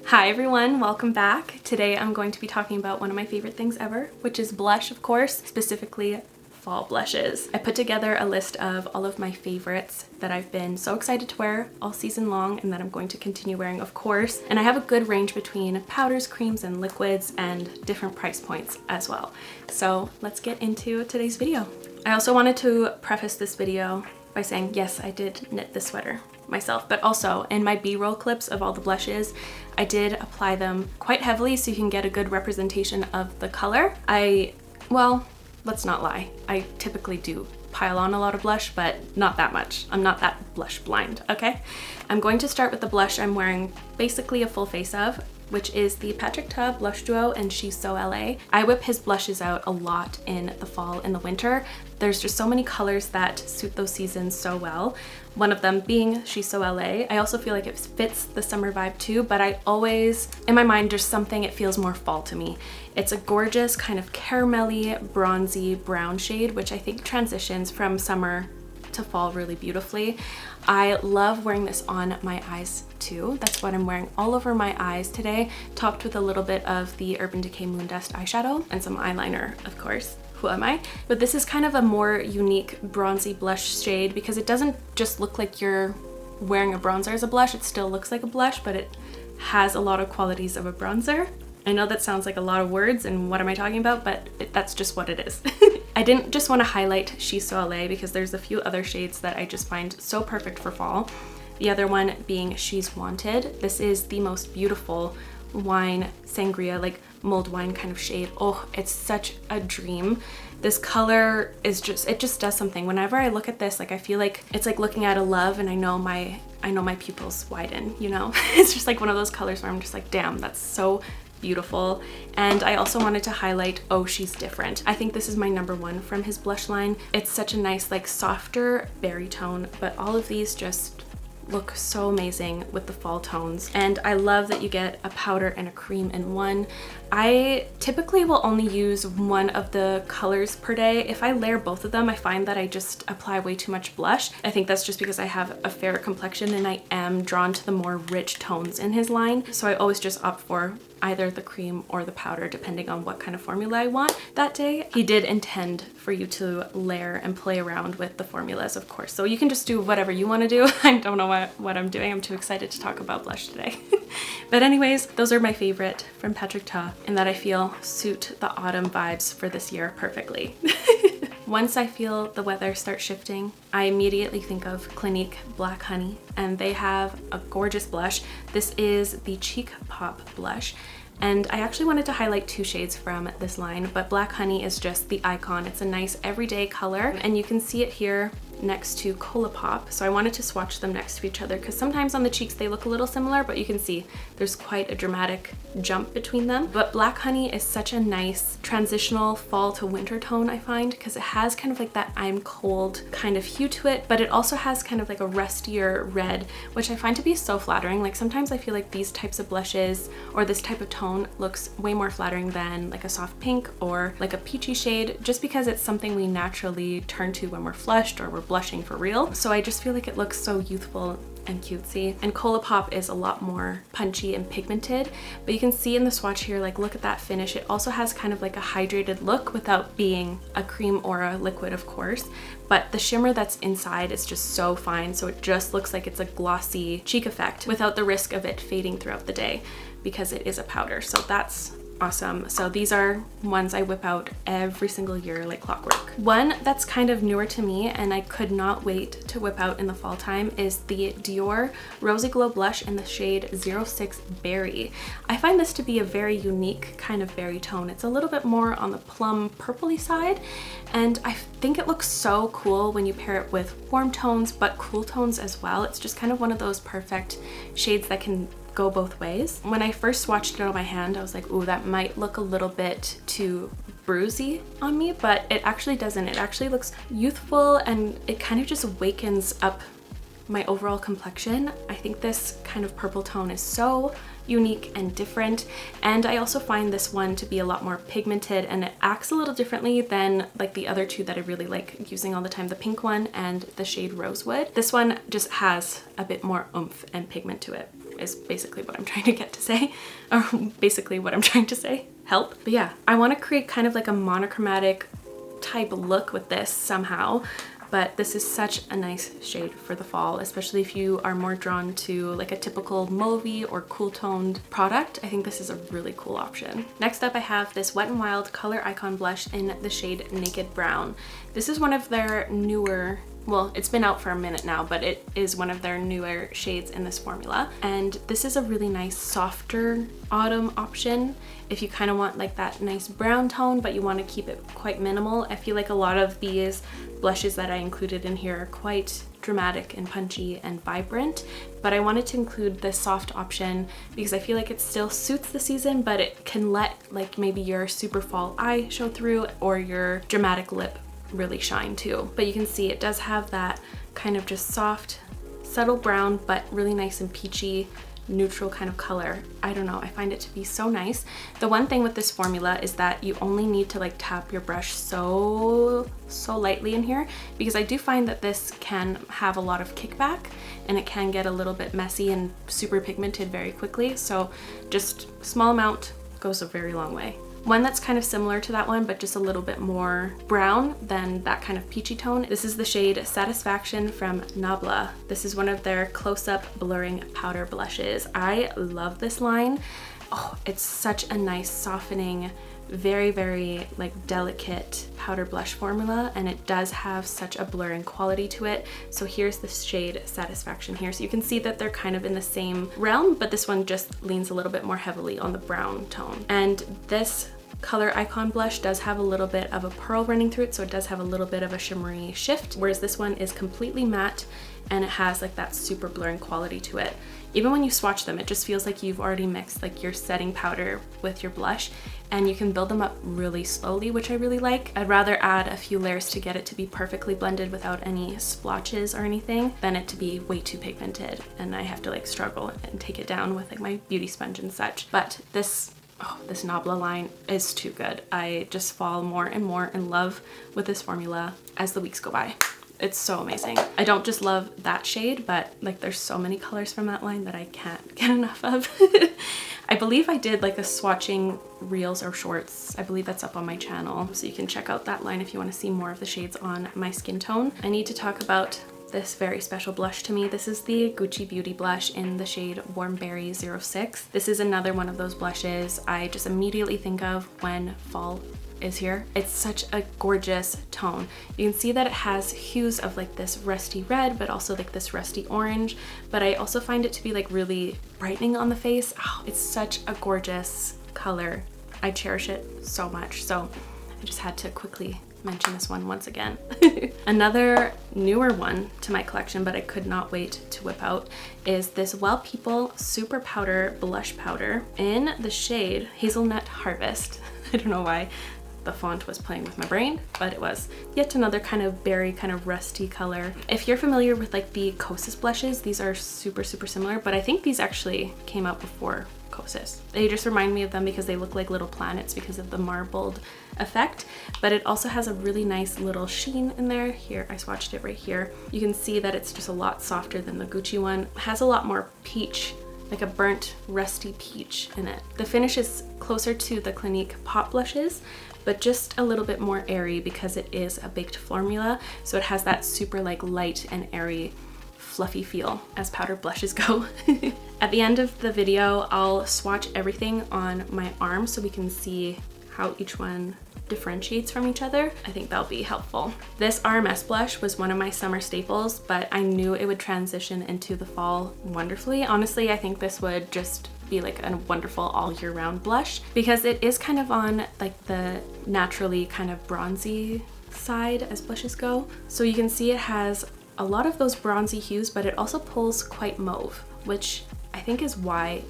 Hi everyone, welcome back. Today I'm going to be talking about one of my favorite things ever, which is blush, of course, specifically fall blushes. I put together a list of all of my favorites that I've been so excited to wear all season long and that I'm going to continue wearing, of course. And I have a good range between powders, creams, and liquids and different price points as well. So let's get into today's video. I also wanted to preface this video by saying, yes, I did knit this sweater myself, but also in my B-roll clips of all the blushes, I did apply them quite heavily so you can get a good representation of the color. Well, let's not lie. I typically do pile on a lot of blush, but not that much. I'm not that blush blind, okay? I'm going to start with the blush I'm wearing basically a full face of, which is the Patrick Ta Blush Duo in She's So LA. I whip his blushes out a lot in the fall and the winter. There's just so many colors that suit those seasons so well. One of them being She's So LA. I also feel like it fits the summer vibe too, but I always, in my mind, there's something, it feels more fall to me. It's a gorgeous kind of caramelly, bronzy brown shade, which I think transitions from summer to fall really beautifully. I love wearing this on my eyes too. That's what I'm wearing all over my eyes today, topped with a little bit of the Urban Decay Moon Dust eyeshadow and some eyeliner, of course. Who am I? But this is kind of a more unique bronzy blush shade because it doesn't just look like you're wearing a bronzer as a blush. It still looks like a blush, but it has a lot of qualities of a bronzer. I know that sounds like a lot of words and what am I talking about, but that's just what it is. I didn't just want to highlight She's So LA because there's a few other shades that I just find so perfect for fall. The other one being She's Wanted. This is the most beautiful wine sangria, like mulled wine kind of shade. Oh, it's such a dream. This color is just, it just does something. Whenever I look at this, like I feel like it's like looking at a love and I know my pupils widen, you know? It's just like one of those colors where I'm just like, damn, that's so beautiful. And I also wanted to highlight Oh She's Different. I think this is my number one from his blush line. It's such a nice like softer berry tone, but all of these just look so amazing with the fall tones. And I love that you get a powder and a cream in one. I typically will only use one of the colors per day. If I layer both of them, I find that I just apply way too much blush. I think that's just because I have a fair complexion and I am drawn to the more rich tones in his line. So I always just opt for either the cream or the powder depending on what kind of formula I want that day. He did intend for you to layer and play around with the formulas, of course. So you can just do whatever you want to do. I don't know what I'm doing. I'm too excited to talk about blush today. But anyways, those are my favorite from Patrick Ta and that I feel suit the autumn vibes for this year perfectly. Once I feel the weather start shifting, I immediately think of Clinique Black Honey, and they have a gorgeous blush. This is the Cheek Pop blush, and I actually wanted to highlight two shades from this line, but Black Honey is just the icon. It's a nice everyday color, and you can see it here next to Colourpop. So I wanted to swatch them next to each other because sometimes on the cheeks they look a little similar, but you can see there's quite a dramatic jump between them. But Black Honey is such a nice transitional fall to winter tone, I find, because it has kind of like that I'm cold kind of hue to it, but it also has kind of like a rustier red, which I find to be so flattering. Like sometimes I feel like these types of blushes or this type of tone looks way more flattering than like a soft pink or like a peachy shade, just because it's something we naturally turn to when we're flushed or we're blushing for real. So I just feel like it looks so youthful and cutesy. And Colourpop is a lot more punchy and pigmented, but you can see in the swatch here, like look at that finish. It also has kind of like a hydrated look without being a cream or a liquid, of course, but the shimmer that's inside is just so fine. So it just looks like it's a glossy cheek effect without the risk of it fading throughout the day because it is a powder. So that's awesome. So these are ones I whip out every single year like clockwork. One that's kind of newer to me and I could not wait to whip out in the fall time is the Dior Rosy Glow Blush in the shade 06 Berry. I find this to be a very unique kind of berry tone. It's a little bit more on the plum purpley side, and I think it looks so cool when you pair it with warm tones but cool tones as well. It's just kind of one of those perfect shades that can go both ways. When I first swatched it on my hand, I was like, ooh, that might look a little bit too bruisey on me, but it actually doesn't. It actually looks youthful and it kind of just wakens up my overall complexion. I think this kind of purple tone is so unique and different, and I also find this one to be a lot more pigmented and it acts a little differently than like the other two that I really like using all the time, the pink one and the shade Rosewood. This one just has a bit more oomph and pigment to it. is basically what I'm trying to get to say, or basically what I'm trying to say. Help. But yeah, I want to create kind of like a monochromatic type look with this somehow. But this is such a nice shade for the fall, especially if you are more drawn to like a typical mauvey or cool toned product. I think this is a really cool option. Next up, I have this Wet n Wild Color Icon Blush in the shade Naked Brown. This is one of their newer, well, it's been out for a minute now, but it is one of their newer shades in this formula. And this is a really nice softer autumn option if you kind of want like that nice brown tone, but you want to keep it quite minimal. I feel like a lot of these blushes that I included in here are quite dramatic and punchy and vibrant, but I wanted to include this soft option because I feel like it still suits the season, but it can let like maybe your super fall eye show through or your dramatic lip really shine too. But you can see it does have that kind of just soft, subtle brown, but really nice and peachy, neutral kind of color. I don't know, I find it to be so nice. The one thing with this formula is that you only need to like tap your brush so lightly in here, because I do find that this can have a lot of kickback and it can get a little bit messy and super pigmented very quickly. So just small amount goes a very long way. One that's kind of similar to that one, but just a little bit more brown than that kind of peachy tone. This is the shade Satisfaction from Nabla. This is one of their close-up blurring powder blushes. I love this line. Oh, it's such a nice softening, very like delicate powder blush formula, and it does have such a blurring quality to it. So here's the shade Satisfaction here. So you can see that they're kind of in the same realm, but this one just leans a little bit more heavily on the brown tone. And this Color Icon blush does have a little bit of a pearl running through it, so it does have a little bit of a shimmery shift, whereas this one is completely matte and it has like that super blurring quality to it. Even when you swatch them, it just feels like you've already mixed like your setting powder with your blush, and you can build them up really slowly, which I really like. I'd rather add a few layers to get it to be perfectly blended without any splotches or anything than it to be way too pigmented and I have to like struggle and take it down with like my beauty sponge and such. But this Nabla line is too good. I just fall more and more in love with this formula as the weeks go by. It's so amazing. I don't just love that shade, but like there's so many colors from that line that I can't get enough of. I believe I did like a swatching reels or shorts. I believe that's up on my channel, so you can check out that line if you want to see more of the shades on my skin tone. I need to talk about this very special blush to me. This is the Gucci Beauty blush in the shade Warm Berry 06. This is another one of those blushes I just immediately think of when fall is here. It's such a gorgeous tone. You can see that it has hues of like this rusty red, but also like this rusty orange, but I also find it to be like really brightening on the face. Oh, it's such a gorgeous color. I cherish it so much. So I just had to quickly mention this one once again. Another newer one to my collection, but I could not wait to whip out, is this Well People Superpowder blush powder in the shade Hazelnut Harvest. I don't know why the font was playing with my brain, but it was. Yet another kind of berry, kind of rusty color. If you're familiar with like the Kosas blushes, these are super similar, but I think these actually came out before Kosas. They just remind me of them because they look like little planets because of the marbled effect, but it also has a really nice little sheen in there. Here, I swatched it right here. You can see that it's just a lot softer than the Gucci one. It has a lot more peach, like a burnt rusty peach in it. The finish is closer to the Clinique Pop blushes, but just a little bit more airy because it is a baked formula, so it has that super like light and airy fluffy feel as powder blushes go. At the end of the video, I'll swatch everything on my arm so we can see how each one differentiates from each other. I think that'll be helpful. This RMS blush was one of my summer staples, but I knew it would transition into the fall wonderfully. Honestly, I think this would just be like a wonderful all year round blush because it is kind of on like the naturally kind of bronzy side as blushes go. So you can see it has a lot of those bronzy hues, but it also pulls quite mauve, which I think is why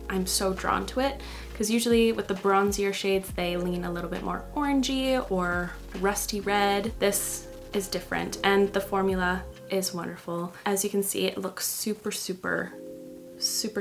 I'm so drawn to it, because usually with the bronzier shades they lean a little bit more orangey or rusty red. This is different and the formula is wonderful. As you can see, it looks super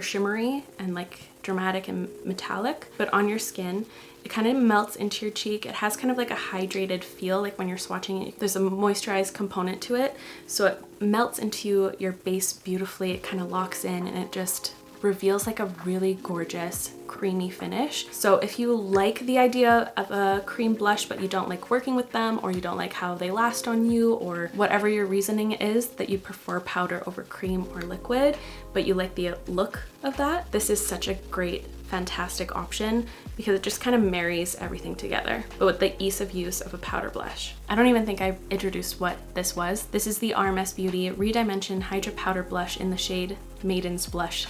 shimmery and like dramatic and metallic, but on your skin it kind of melts into your cheek. It has kind of like a hydrated feel, like when you're swatching it, there's a moisturized component to it, so it melts into your base beautifully. It kind of locks in and it just reveals like a really gorgeous creamy finish. So if you like the idea of a cream blush but you don't like working with them, or you don't like how they last on you, or whatever your reasoning is that you prefer powder over cream or liquid, but you like the look of that, this is such a great, fantastic option because it just kind of marries everything together, but with the ease of use of a powder blush. I don't even think I introduced what this was. This is the RMS Beauty Redimension Hydra Powder Blush in the shade Maiden's Blush.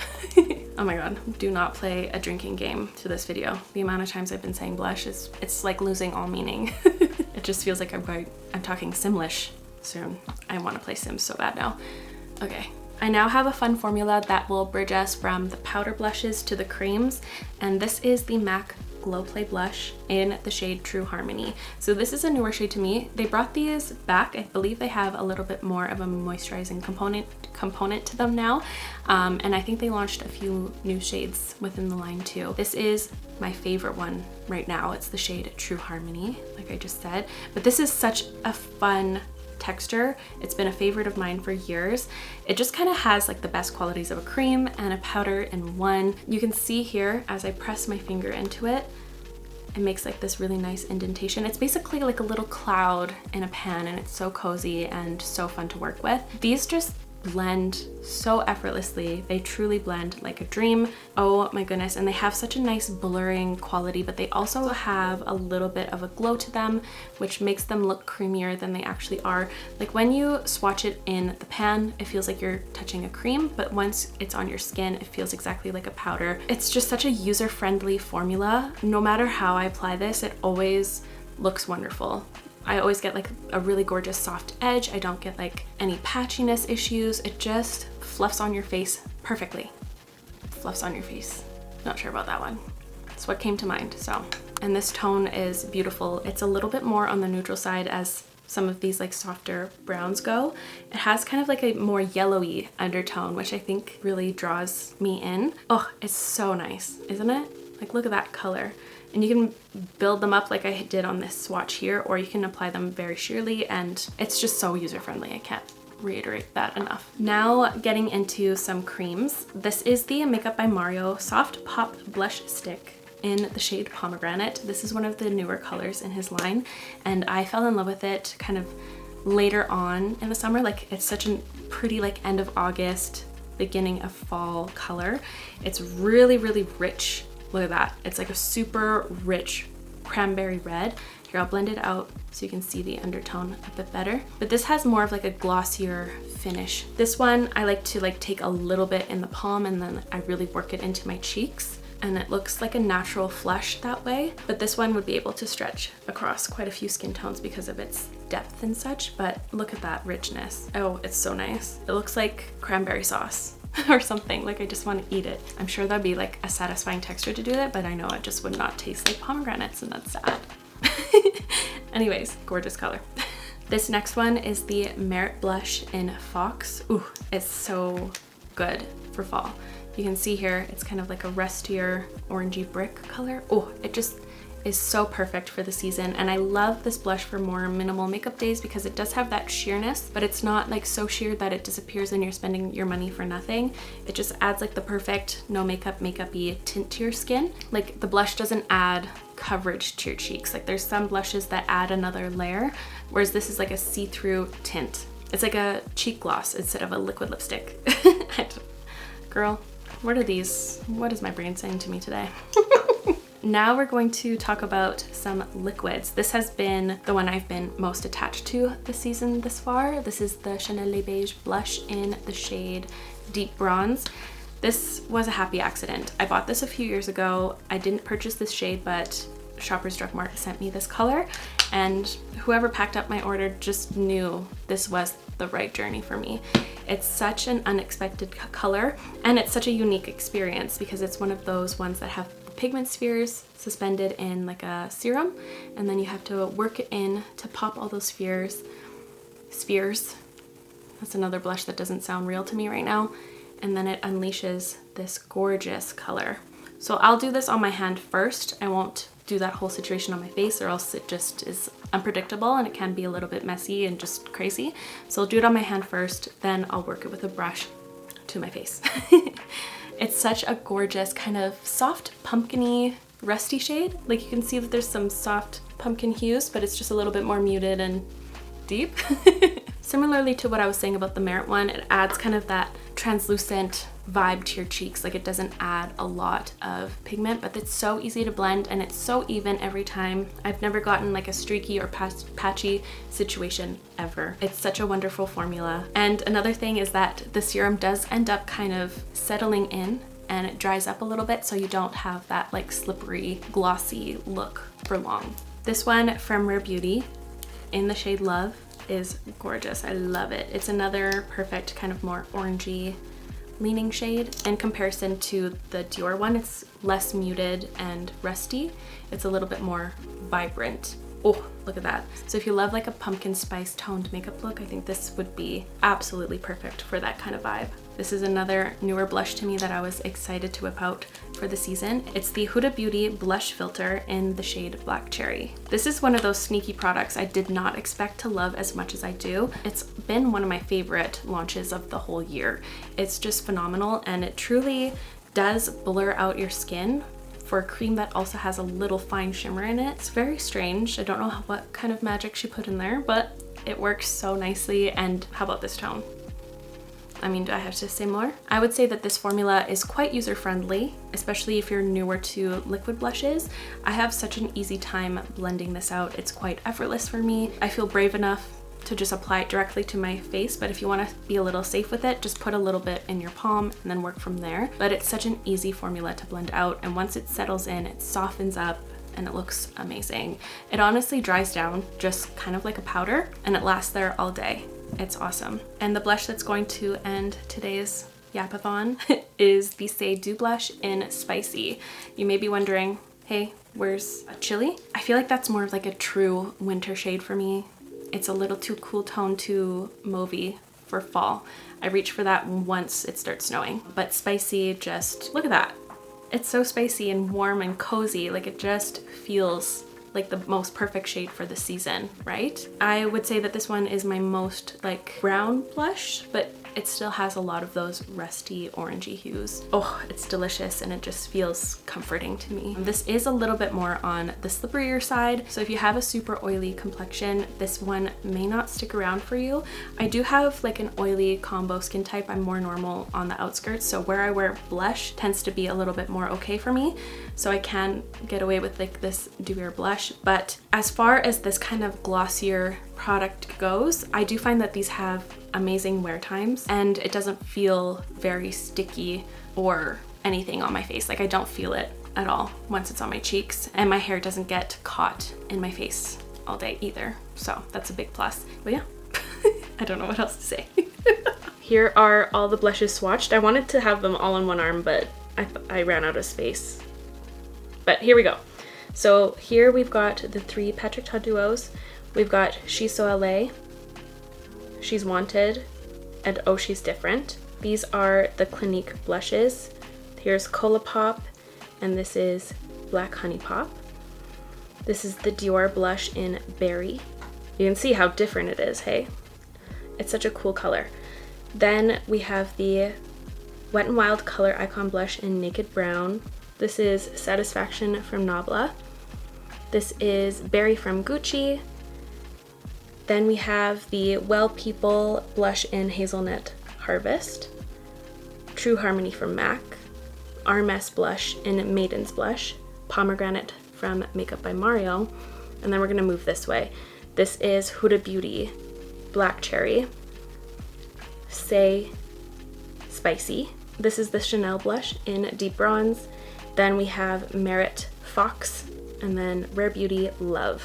Oh my god, do not play a drinking game to this video. The amount of times I've been saying blush is, it's like losing all meaning. It just feels like I'm talking Simlish soon. I want to play Sims so bad now. Okay. I now have a fun formula that will bridge us from the powder blushes to the creams, and this is the MAC Glow Play Blush in the shade True Harmony. So this is a newer shade to me. They brought these back. I believe they have a little bit more of a moisturizing component to them now, and I think they launched a few new shades within the line too. This is my favorite one right now. It's the shade True Harmony, like I just said, but this is such a fun texture. It's been a favorite of mine for years. It just kind of has like the best qualities of a cream and a powder in one. You can see here as I press my finger into it, it makes like this really nice indentation. It's basically like a little cloud in a pan, and it's so cozy and so fun to work with. These just blend so effortlessly. They truly blend like a dream. Oh my goodness. And they have such a nice blurring quality, but they also have a little bit of a glow to them, which makes them look creamier than they actually are. Like when you swatch it in the pan, it feels like you're touching a cream, but once it's on your skin, it feels exactly like a powder. It's just such a user-friendly formula. No matter how I apply this, it always looks wonderful. I always get like a really gorgeous soft edge. I don't get like any patchiness issues. It just fluffs on your face perfectly. Fluffs on your face. Not sure about that one. It's what came to mind, so. And this tone is beautiful. It's a little bit more on the neutral side as some of these like softer browns go. It has kind of like a more yellowy undertone, which I think really draws me in. Oh, it's so nice, isn't it? Like look at that color. And you can build them up like I did on this swatch here, or you can apply them very sheerly, and it's just so user-friendly. I can't reiterate that enough. Now getting into some creams. This is the Makeup by Mario Soft Pop Blush Stick in the shade Pomegranate. This is one of the newer colors in his line, and I fell in love with it kind of later on in the summer. Like it's such a pretty like end of August, beginning of fall color. It's really, really rich. Look at that. It's like a super rich cranberry red. Here, I'll blend it out so you can see the undertone a bit better. But this has more of like a glossier finish. This one, I like to like take a little bit in the palm and then I really work it into my cheeks. And it looks like a natural flush that way. But this one would be able to stretch across quite a few skin tones because of its depth and such. But look at that richness. Oh, it's so nice. It looks like cranberry sauce. Or something, like I just want to eat it. I'm sure that'd be like a satisfying texture to do that, but I know it just would not taste like pomegranates, and that's sad. Anyways, gorgeous color. This next one is the Merit Blush in Fox. Ooh, it's so good for fall. You can see here, it's kind of like a rustier orangey brick color. Oh, it just is so perfect for the season, and I love this blush for more minimal makeup days because it does have that sheerness, but it's not like so sheer that it disappears and you're spending your money for nothing. It just adds like the perfect no makeup makeup-y tint to your skin. Like the blush doesn't add coverage to your cheeks. Like there's some blushes that add another layer, whereas this is like a see-through tint. It's like a cheek gloss instead of a liquid lipstick. Girl, what are these? What is my brain saying to me today? Now we're going to talk about some liquids. This has been the one I've been most attached to this season this far. This is the Chanel Les Beiges blush in the shade Deep Bronze. This was a happy accident. I bought this a few years ago. I didn't purchase this shade, but Shoppers Drug Mart sent me this color, and whoever packed up my order just knew this was the right journey for me. It's such an unexpected color, and it's such a unique experience because it's one of those ones that have pigment spheres suspended in like a serum, and then you have to work it in to pop all those spheres. That's another blush that doesn't sound real to me right now. And then it unleashes this gorgeous color. So I'll do this on my hand first. I won't do that whole situation on my face, or else it just is unpredictable and it can be a little bit messy and just crazy. So I'll do it on my hand first, then I'll work it with a brush to my face. It's such a gorgeous kind of soft pumpkin-y rusty shade. Like you can see that there's some soft pumpkin hues, but it's just a little bit more muted and deep. Similarly to what I was saying about the Merit one, it adds kind of that translucent vibe to your cheeks. Like it doesn't add a lot of pigment, but it's so easy to blend and it's so even every time. I've never gotten like a streaky or patchy situation ever. It's such a wonderful formula. And another thing is that the serum does end up kind of settling in and it dries up a little bit, so you don't have that like slippery, glossy look for long. This one from Rare Beauty in the shade Love is gorgeous. I love it. It's another perfect kind of more orangey leaning shade. In comparison to the Dior one, it's less muted and rusty. It's a little bit more vibrant. Oh, look at that. So if you love like a pumpkin spice toned makeup look, I think this would be absolutely perfect for that kind of vibe. This is another newer blush to me that I was excited to whip out for the season. It's the Huda Beauty Blush Filter in the shade Black Cherry. This is one of those sneaky products I did not expect to love as much as I do. It's been one of my favorite launches of the whole year. It's just phenomenal and it truly does blur out your skin for a cream that also has a little fine shimmer in it. It's very strange. I don't know what kind of magic she put in there, but it works so nicely. And how about this tone? I mean, do I have to say more? I would say that this formula is quite user-friendly, especially if you're newer to liquid blushes. I have such an easy time blending this out. It's quite effortless for me. I feel brave enough to just apply it directly to my face, but if you want to be a little safe with it, just put a little bit in your palm and then work from there. But it's such an easy formula to blend out, and once it settles in, it softens up and it looks amazing. It honestly dries down just kind of like a powder and it lasts there all day. It's awesome. And the blush that's going to end today's yapathon is the Saie Dew Blush in Spicy. You may be wondering, hey, where's a chili? I feel like that's more of like a true winter shade for me. It's a little too cool tone, too mauvey for fall. I reach for that once it starts snowing. But Spicy, just look at that. It's so spicy and warm and cozy. Like it just feels like the most perfect shade for the season, right? I would say that this one is my most like brown blush, but it still has a lot of those rusty orangey hues. Oh, it's delicious and it just feels comforting to me. This is a little bit more on the slipperier side, so if you have a super oily complexion, this one may not stick around for you. I do have like an oily combo skin type. I'm more normal on the outskirts, so where I wear blush tends to be a little bit more okay for me, so I can get away with like this dewier blush. But as far as this kind of glossier product goes, I do find that these have amazing wear times and it doesn't feel very sticky or anything on my face. Like I don't feel it at all once it's on my cheeks, and my hair doesn't get caught in my face all day either. So that's a big plus. But yeah, I don't know what else to say. Here are all the blushes swatched. I wanted to have them all on one arm, but I ran out of space. But here we go. So here we've got the 3 Patrick Ta duos. We've got She's So LA, She's Wanted, and Oh She's Different. These are the Clinique blushes. Here's Cola Pop, and this is Black Honey Pop. This is the Dior blush in Berry. You can see how different it is, hey? It's such a cool color. Then we have the Wet n Wild Color Icon blush in Naked Brown. This is Satisfaction from Nabla. This is Berry from Gucci. Then we have the Well People blush in Hazelnut Harvest, True Harmony from MAC, Armess blush in Maiden's blush, Pomegranate from Makeup by Mario, and then we're gonna move this way. This is Huda Beauty Black Cherry, Saie Spicy. This is the Chanel blush in Deep Bronze. Then we have Merit Fox, and then Rare Beauty Love.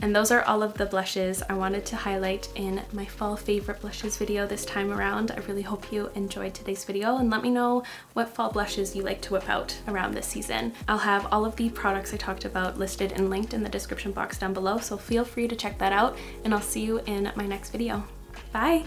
And those are all of the blushes I wanted to highlight in my fall favorite blushes video this time around. I really hope you enjoyed today's video, and let me know what fall blushes you like to whip out around this season. I'll have all of the products I talked about listed and linked in the description box down below, so feel free to check that out, and I'll see you in my next video. Bye!